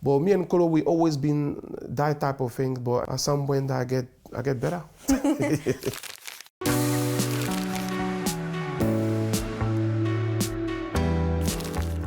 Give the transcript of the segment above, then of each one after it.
But me and Kolo, we always been that type of thing. But at some point, I get better.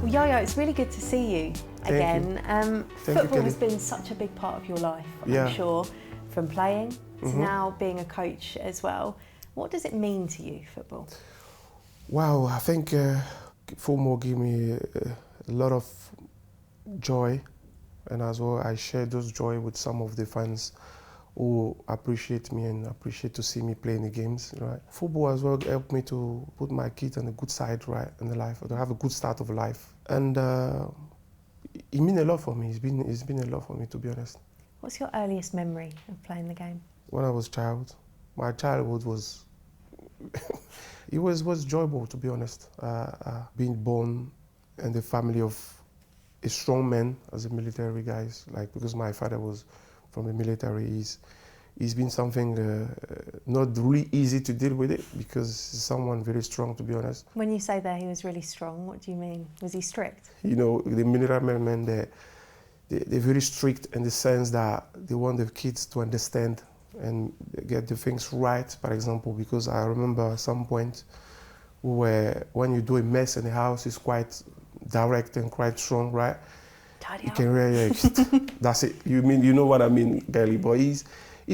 Well, Yaya, it's really good to see you again. Football has been such a big part of your life, I'm sure, from playing to now being a coach as well. What does it mean to you, football? Wow, I think football gave me a lot of joy, and as well I share those joy with some of the fans who appreciate me and appreciate to see me playing the games, right? Football as well helped me to put my kids on the good side, right, in the life, to have a good start of life. And it means a lot for me. It's been a lot for me, to be honest. What's your earliest memory of playing the game? When I was a child, my childhood was, it was enjoyable, to be honest. Being born in the family of a strong man as a military guy, like, because my father was from the military, he's been something not really easy to deal with it, because he's someone very strong, to be honest. When you say that he was really strong, what do you mean? Was he strict? You know, the military men, they're very strict in the sense that they want the kids to understand and get the things right, for example, because I remember at some point where when you do a mess in the house, it's quite direct and quite strong, right? Tidy You up. can really, that's it. You know what I mean, Kelly. But he's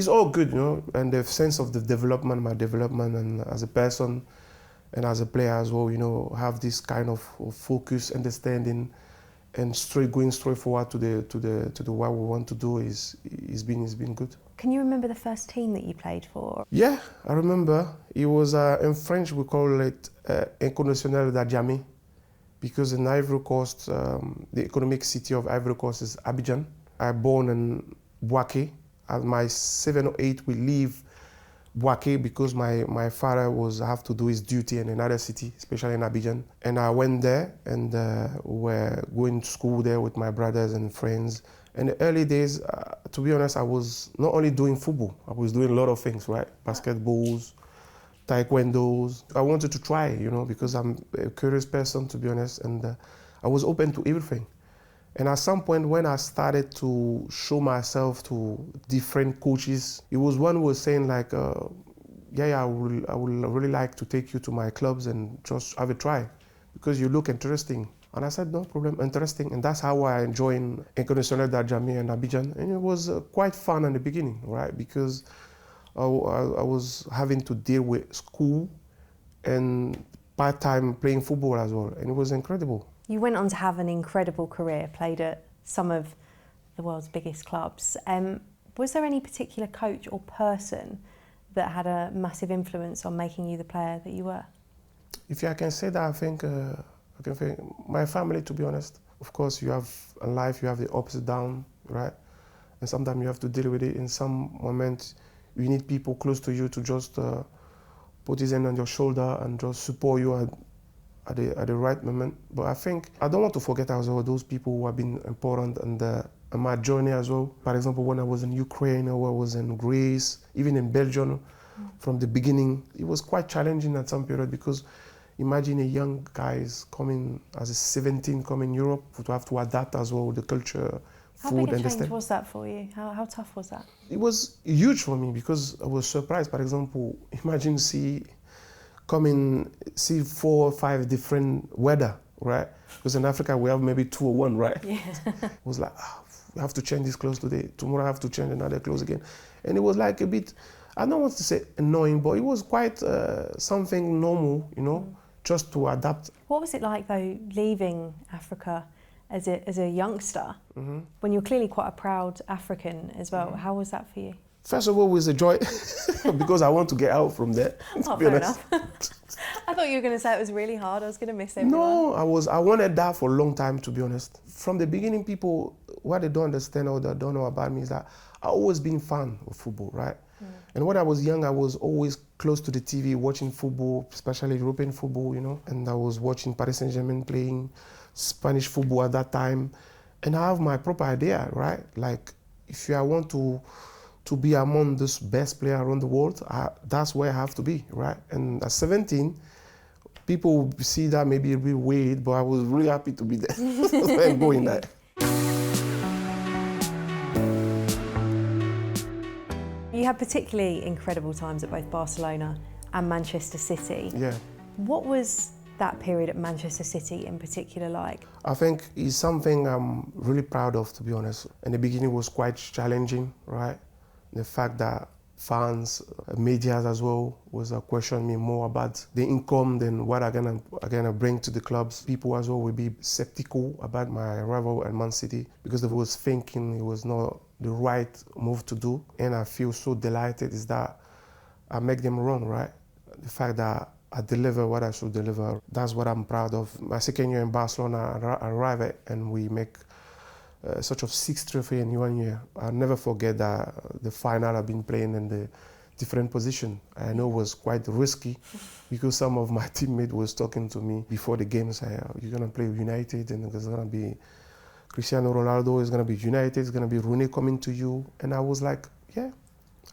all good, you know, and the sense of the development, my development, and as a person and as a player as well, you know, have this kind of focus, understanding, and going straight forward to the what we want to do is been good. Can you remember the first team that you played for? Yeah, I remember. It was in French we call it École nationale d'Adjamé, because in Ivory Coast, the economic city of Ivory Coast is Abidjan. I born in Boaké. At my 7 or 8, we leave Boaké because my father have to do his duty in another city, especially in Abidjan. And I went there and we were going to school there with my brothers and friends. In the early days, to be honest, I was not only doing football, I was doing a lot of things, right? Basketballs, taekwondos. I wanted to try, you know, because I'm a curious person, to be honest, and I was open to everything. And at some point when I started to show myself to different coaches, it was one who was saying like, yeah, I would really like to take you to my clubs and just have a try, because you look interesting. And I said, no problem, interesting. And that's how I joined École nationale d'Adjamé in Abidjan. And it was quite fun in the beginning, right? Because I was having to deal with school and part-time playing football as well. And it was incredible. You went on to have an incredible career, played at some of the world's biggest clubs. Was there any particular coach or person that had a massive influence on making you the player that you were? If I can say that, I think my family, to be honest. Of course, you have in life, you have the ups and downs, right? And sometimes you have to deal with it. In some moments, you need people close to you to just put his hand on your shoulder and just support you at the right moment. But I think I don't want to forget as well those people who have been important in my journey as well. For example, when I was in Ukraine or I was in Greece, even in Belgium, from the beginning, it was quite challenging at some period, because imagine a young guys coming as a 17, coming Europe, to have to adapt as well the culture, food, How big a and change was that for you? How tough was that? It was huge for me, because I was surprised. For example, imagine see 4 or 5 different weather, right? Because in Africa we have maybe 2 or 1, right? Yeah. It was like, we have to change this clothes today. Tomorrow I have to change another clothes again. And it was like a bit, I don't want to say annoying, but it was quite something normal, you know, just to adapt. What was it like though, leaving Africa as a youngster, when you're clearly quite a proud African as well? How was that for you? First of all, it was a joy, because I want to get out from there. Oh, fair enough. I thought you were going to say it was really hard. I was going to miss everyone. No, I wanted that for a long time, to be honest. From the beginning, people, what they don't understand or they don't know about me is that I've always been a fan of football, right? And when I was young, I was always close to the TV watching football, especially European football, you know. And I was watching Paris Saint-Germain playing Spanish football at that time. And I have my proper idea, right? Like, if I want to be among the best players around the world, that's where I have to be, right? And at 17, people see that maybe a bit weird, but I was really happy to be there. That's why I'm going there. You had particularly incredible times at both Barcelona and Manchester City. Yeah. What was that period at Manchester City in particular like? I think it's something I'm really proud of, to be honest. In the beginning, it was quite challenging, right? The fact that fans, media as well, was questioning me more about the income than what I'm gonna bring to the clubs. People as well will be skeptical about my arrival at Man City because they was thinking it was not the right move to do. And I feel so delighted is that I make them wrong, right? The fact that I deliver what I should deliver, that's what I'm proud of. My second year in Barcelona, I arrive and we make such of 6 trophies in 1 year. I'll never forget that the final I've been playing in the different position. I know it was quite risky because some of my teammates was talking to me before the game, saying, you're gonna play United and there's gonna be Cristiano Ronaldo is gonna be United, it's gonna be Rooney coming to you. And I was like, yeah,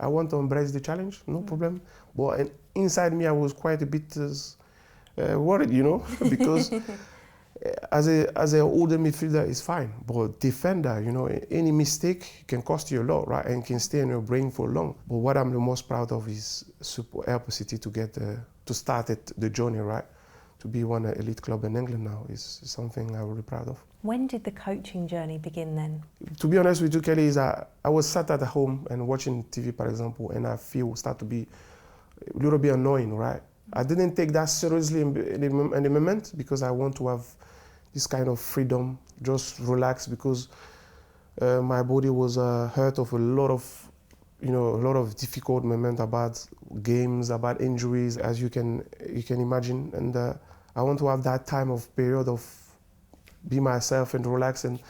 I want to embrace the challenge, no problem. But inside me, I was quite a bit worried, you know, because as an older midfielder, it's fine. But defender, you know, any mistake can cost you a lot, right? And can stay in your brain for long. But what I'm the most proud of is help City to get to start the journey, right? To be one elite club in England now is something I'm really proud of. When did the coaching journey begin then? To be honest with you, Kelly, is I was sat at home and watching TV, for example, and I start to be a little bit annoying, right? I didn't take that seriously in the moment because I want to have this kind of freedom, just relax because my body was hurt of a lot of difficult moments about games, about injuries, as you can imagine, and I want to have that time of period of be myself and relax and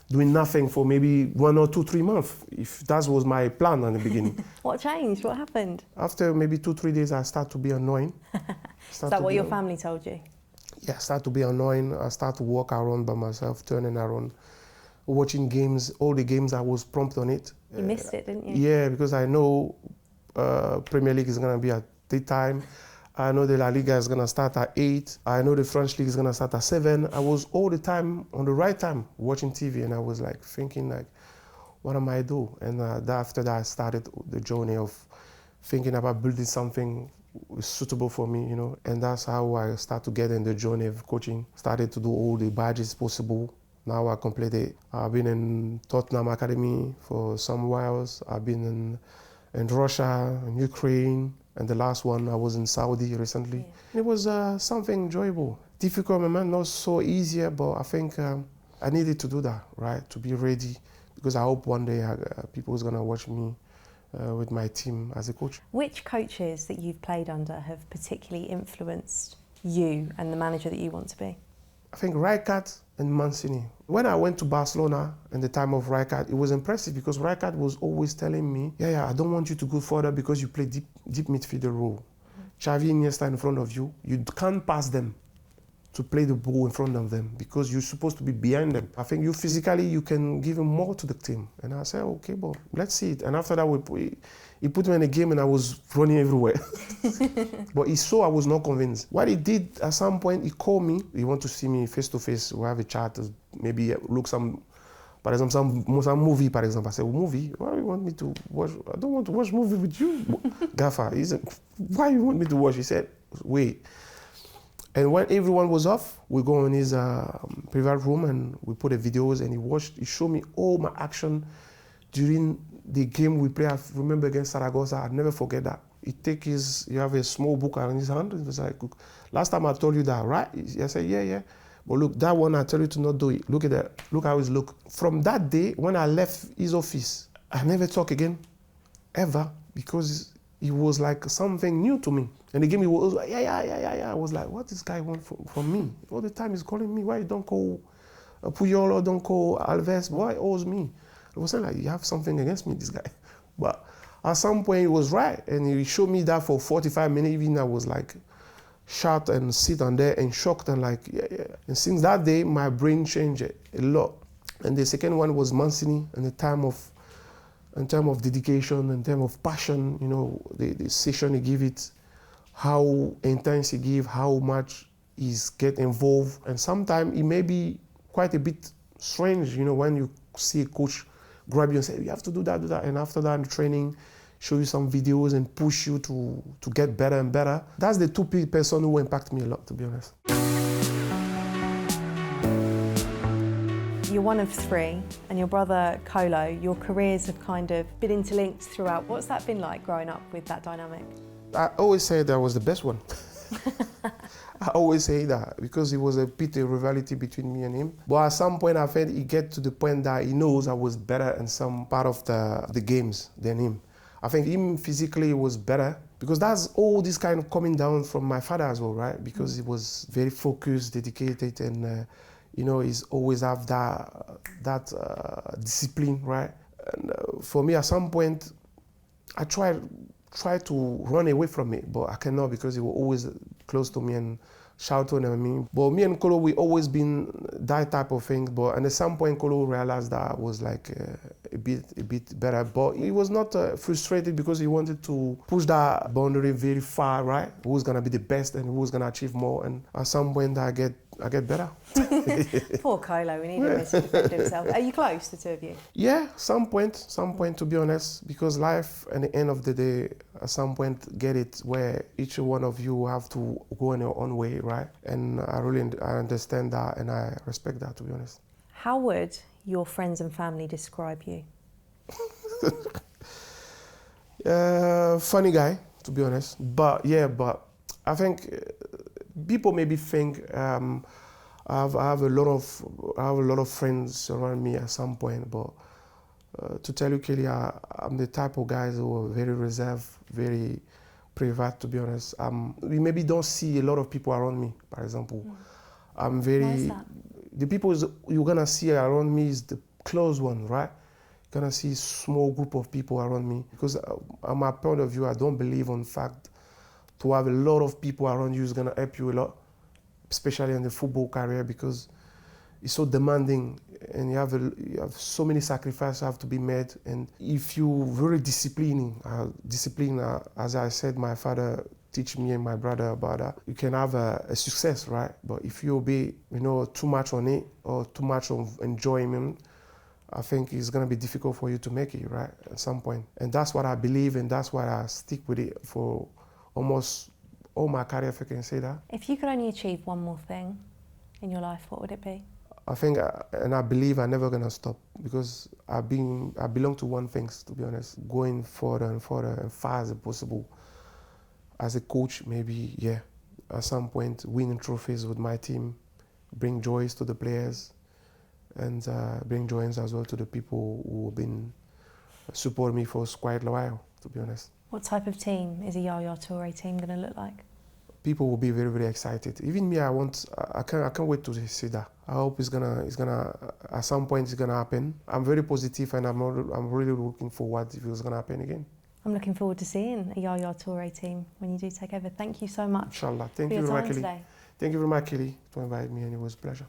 doing nothing for maybe 1 or 2, 3 months, if that was my plan in the beginning. What changed? What happened? After maybe 2, 3 days, I start to be annoying. Is that what your family told you? Yeah, I start to be annoying. I start to walk around by myself, turning around, watching games, all the games I was prompt on it. You missed it, didn't you? Yeah, because I know Premier League is going to be at the time. I know the La Liga is going to start at 8. I know the French League is going to start at 7. I was all the time on the right time watching TV, and I was like thinking like, what am I doing? And after that, I started the journey of thinking about building something suitable for me, you know. And that's how I started to get in the journey of coaching. Started to do all the badges possible. Now I completed. I've been in Tottenham Academy for some whiles. I've been in Russia, in Ukraine. And the last one, I was in Saudi recently. Yeah. It was something enjoyable. Difficult moment, not so easy, but I think I needed to do that, right? To be ready, because I hope one day people is gonna watch me with my team as a coach. Which coaches that you've played under have particularly influenced you and the manager that you want to be? I think Rijkaard and Mancini. When I went to Barcelona in the time of Rijkaard, it was impressive because Rijkaard was always telling me, yeah, I don't want you to go further because you play deep midfielder role. Xavi and Iniesta in front of you, you can't pass them to play the ball in front of them because you're supposed to be behind them. I think you physically, you can give him more to the team. And I said, okay, but let's see it. And after that, he put me in a game and I was running everywhere. But he saw I was not convinced. What he did at some point, he called me. He want to see me face to face. We have a chat, maybe look for example, some movie, for example. I said, movie? Why you want me to watch? I don't want to watch movie with you. Gaffer, he said, why you want me to watch? He said, wait. And when everyone was off, we go in his private room and we put the videos and he showed me all my action during the game we play. I remember against Zaragoza, I'd never forget that. You have a small book in his hand. It was like, last time I told you that, right? I said, yeah. But look, that one I tell you to not do it. Look at that, look how it look. From that day, when I left his office, I never talk again, ever, because it was like something new to me. And the game, he was like, yeah. I was like, what this guy want from me? All the time he's calling me, why you don't call Puyol or don't call Alves? Why owes me? I was saying like, you have something against me, this guy. But at some point he was right. And he showed me that for 45 minutes, even I was like, shocked and sit on there and shocked and like, yeah. And since that day, my brain changed a lot. And the second one was Mancini, in terms of dedication, in terms of passion, you know, the session he give it, how intense he give, how much he's get involved. And sometimes it may be quite a bit strange, you know, when you see a coach grab you and say, you have to do that. And after that in training, show you some videos and push you to get better and better. That's the two person who impact me a lot, to be honest. You're one of three, and your brother Kolo, your careers have kind of been interlinked throughout. What's that been like growing up with that dynamic? I always say that I was the best one. I always say that because it was a bit of rivalry between me and him. But at some point I felt he get to the point that he knows I was better in some part of the games than him. I think him physically was better because that's all this kind of coming down from my father as well, right? Because he was very focused, dedicated, and you know, he's always have that discipline, right? And for me, at some point, I tried to run away from it, but I cannot because he was always close to me and shouting at me. But me and Kolo, we always been that type of thing. But at some point, Kolo realized that I was like a bit better. But he was not frustrated because he wanted to push that boundary very far, right? Who's gonna be the best and who's gonna achieve more? And at some point, I get better. Poor Kolo, we need him to defend himself. Are you close, the two of you? Yeah, some point, to be honest, because life, at the end of the day, at some point, get it where each one of you have to go in your own way, right? And I understand that and I respect that, to be honest. How would your friends and family describe you? Funny guy, to be honest. But I think people maybe think I have a lot of friends around me at some point, but to tell you, Kelly, I'm the type of guys who are very reserved, very private, to be honest. We maybe don't see a lot of people around me, for example. I'm very... Why is that? The people you're gonna see around me is the close one, right? You're gonna see a small group of people around me. Because on my point of view, I don't believe in fact to have a lot of people around you is gonna help you a lot, especially in the football career, because it's so demanding and you have so many sacrifices have to be made. And if you're very disciplined, as I said, my father teach me and my brother about that, you can have a success, right? But if you be, too much on it or too much of enjoyment, I think it's gonna be difficult for you to make it, right? At some point. And that's what I believe, and that's why I stick with it for almost all my career, if I can say that. If you could only achieve one more thing in your life, what would it be? I think, and I believe I'm never gonna stop because I belong to one thing, to be honest. Going further and further and far as possible. As a coach, maybe, yeah, at some point, winning trophies with my team, bring joys to the players, and bring joys as well to the people who have been supporting me for quite a while, to be honest. What type of team is a Yaya Toure team going to look like? People will be very, very excited. Even me, I can't wait to see that. I hope it's gonna at some point it's gonna happen. I'm very positive, and I'm really looking forward if it's gonna happen again. I'm looking forward to seeing a Yaya Toure team when you do take over. Thank you so much. Inshallah. Thank you very much, Kelly. Thank you very much, Kelly, to invite me, and it was a pleasure.